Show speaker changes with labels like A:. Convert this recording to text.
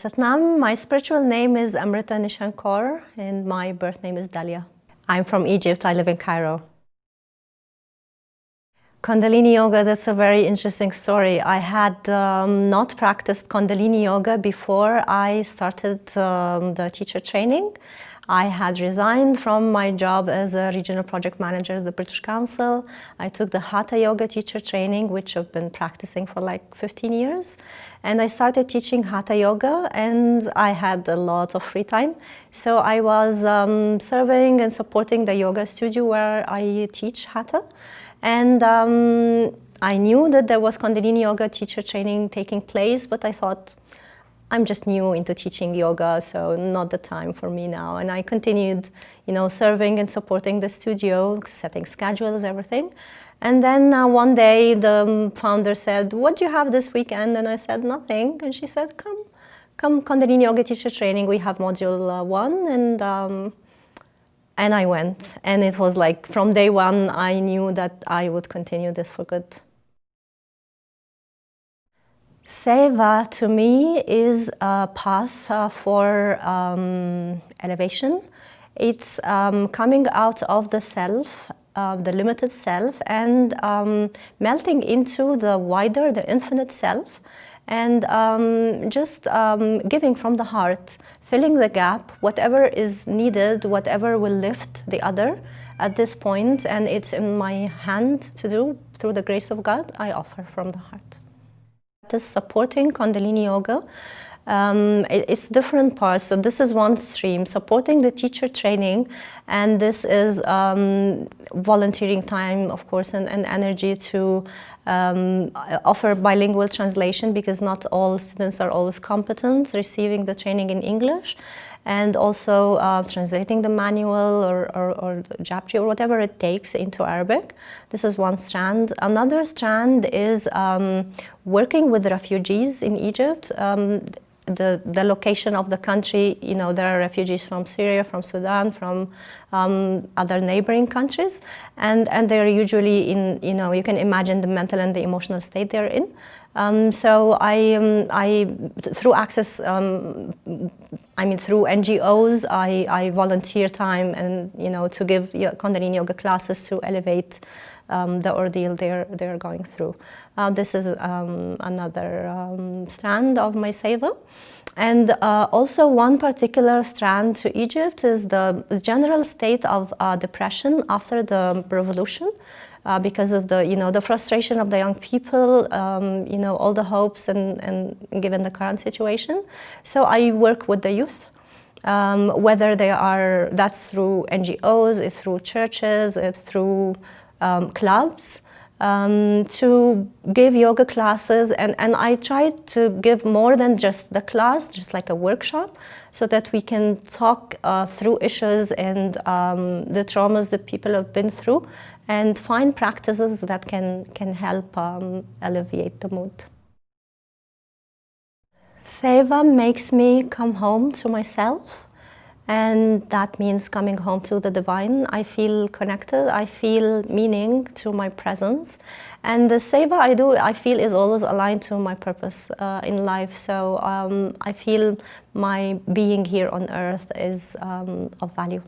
A: Satnam. My spiritual name is Amrita Nishan Kaur, and my birth name is Dalia. I'm from Egypt. I live in Cairo. Kundalini Yoga, that's a very interesting story. I had not practiced Kundalini Yoga before I started the teacher training. I had resigned from my job as a regional project manager at the British Council. I took the Hatha Yoga teacher training, which I've been practicing for like 15 years. And I started teaching Hatha Yoga, and I had a lot of free time. So I was serving and supporting the yoga studio where I teach Hatha. And I knew that there was Kundalini Yoga teacher training taking place, but I thought, I'm just new into teaching yoga, so not the time for me now. And I continued, serving and supporting the studio, setting schedules, everything. And then one day the founder said, "What do you have this weekend?" And I said, "Nothing." And she said, come Kundalini Yoga teacher training. We have module 1, and I went. And it was like from day one, I knew that I would continue this for good. SEVA to me is a path for elevation. It's coming out of the self, the limited self, and melting into the wider, the infinite self, and just giving from the heart, filling the gap, whatever is needed, whatever will lift the other at this point, and it's in my hand to do through the grace of God. I offer from the heart. Is supporting Kundalini Yoga. It's different parts. So this is one stream, supporting the teacher training, and this is volunteering time, of course, and energy to offer bilingual translation, because not all students are always competent receiving the training in English, and also translating the manual or Japji or whatever it takes into Arabic. This is one strand. Another strand is working with refugees in Egypt. The location of the country, there are refugees from Syria, from Sudan, from other neighboring countries, and they're usually in, you can imagine the mental and the emotional state they're in. So I through access, through NGOs, I volunteer time and, to give Kundalini Yoga classes to elevate the ordeal they're going through. This is another strand of my SEVA. And also one particular strand to Egypt is the general state of depression after the revolution, because of the frustration of the young people, all the hopes and given the current situation. So I work with the youth. Whether that's through NGOs, it's through churches, it's through clubs, to give yoga classes, and I try to give more than just the class, just like a workshop, so that we can talk through issues and the traumas that people have been through, and find practices that can help alleviate the mood. SEVA makes me come home to myself. And that means coming home to the divine. I feel connected, I feel meaning to my presence. And the SEVA I do, I feel, is always aligned to my purpose in life. So I feel my being here on earth is of value.